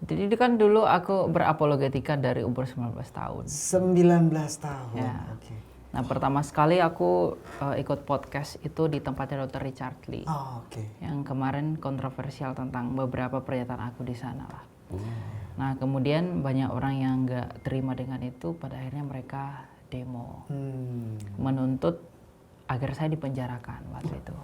Jadi kan dulu aku berapologetika dari umur 19 tahun. 19 tahun. Ya. Oke. Nah, pertama sekali aku ikut podcast itu di tempatnya Dr. Richard Lee. Oh, oke. Yang kemarin kontroversial tentang beberapa pernyataan aku di sana lah. Nah, kemudian banyak orang yang nggak terima dengan itu, pada akhirnya mereka demo. Menuntut agar saya dipenjarakan waktu itu.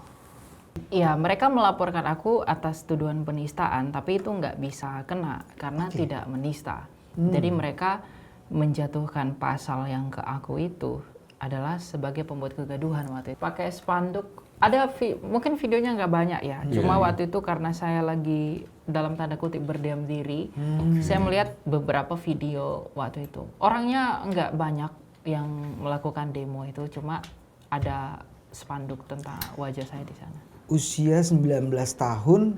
Ya, mereka melaporkan aku atas tuduhan penistaan, tapi itu nggak bisa kena karena tidak menista. Jadi mereka menjatuhkan pasal yang ke aku itu adalah sebagai pembuat kegaduhan waktu itu. Pakai spanduk, ada mungkin videonya nggak banyak ya, cuma waktu itu karena saya lagi dalam tanda kutip berdiam diri, saya melihat beberapa video waktu itu. Orangnya nggak banyak yang melakukan demo itu, cuma ada spanduk tentang wajah saya di sana. Usia 19 tahun,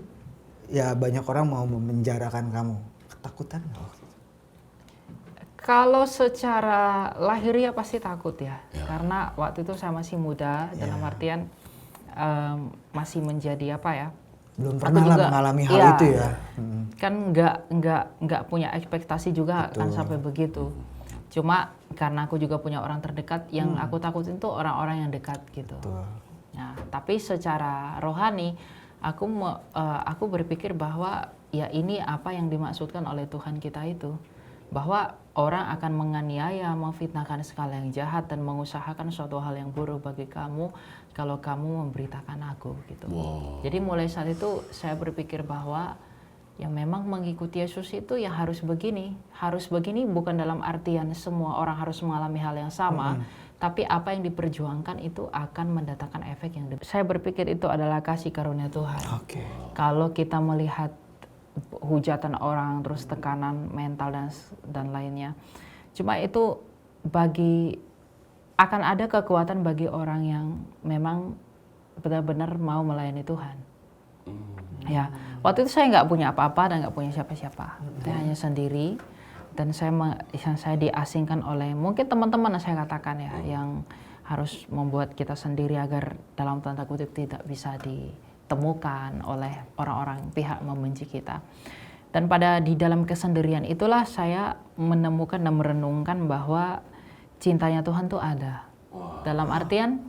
ya banyak orang mau memenjarakan kamu. Ketakutan nggak waktu itu? Kalau secara lahiriah pasti takut ya. Karena waktu itu saya masih muda, dalam artian masih menjadi apa ya? Belum pernah lah mengalami hal itu ya. Kan nggak punya ekspektasi juga kan sampai begitu. Cuma karena aku juga punya orang terdekat, yang aku takutin tuh orang-orang yang dekat gitu. Nah, tapi secara rohani aku berpikir bahwa ya ini apa yang dimaksudkan oleh Tuhan kita itu, bahwa orang akan menganiaya, memfitnahkan segala yang jahat dan mengusahakan suatu hal yang buruk bagi kamu kalau kamu memberitakan aku gitu. Jadi mulai saat itu saya berpikir bahwa ya memang mengikuti Yesus itu ya harus begini bukan dalam artian semua orang harus mengalami hal yang sama, tapi apa yang diperjuangkan itu akan mendatangkan efek yang saya berpikir itu adalah kasih karunia Tuhan. Kalau kita melihat hujatan orang, terus tekanan mental dan lainnya, cuma itu akan ada kekuatan bagi orang yang memang benar-benar mau melayani Tuhan. Ya, waktu itu saya nggak punya apa-apa dan nggak punya siapa-siapa, saya hanya sendiri, dan saya diasingkan oleh mungkin teman-teman yang saya katakan ya, yang harus membuat kita sendiri agar dalam tanda kutip tidak bisa ditemukan oleh orang-orang pihak membenci kita. Dan di dalam kesendirian itulah saya menemukan dan merenungkan bahwa cintanya Tuhan tuh ada. Dalam artian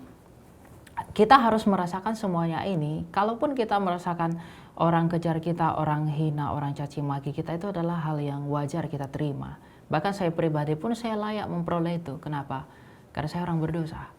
kita harus merasakan semuanya ini. Kalaupun kita merasakan orang kejar kita, orang hina, orang caci maki kita, itu adalah hal yang wajar kita terima. Bahkan saya pribadi pun saya layak memperoleh itu. Kenapa? Karena saya orang berdosa.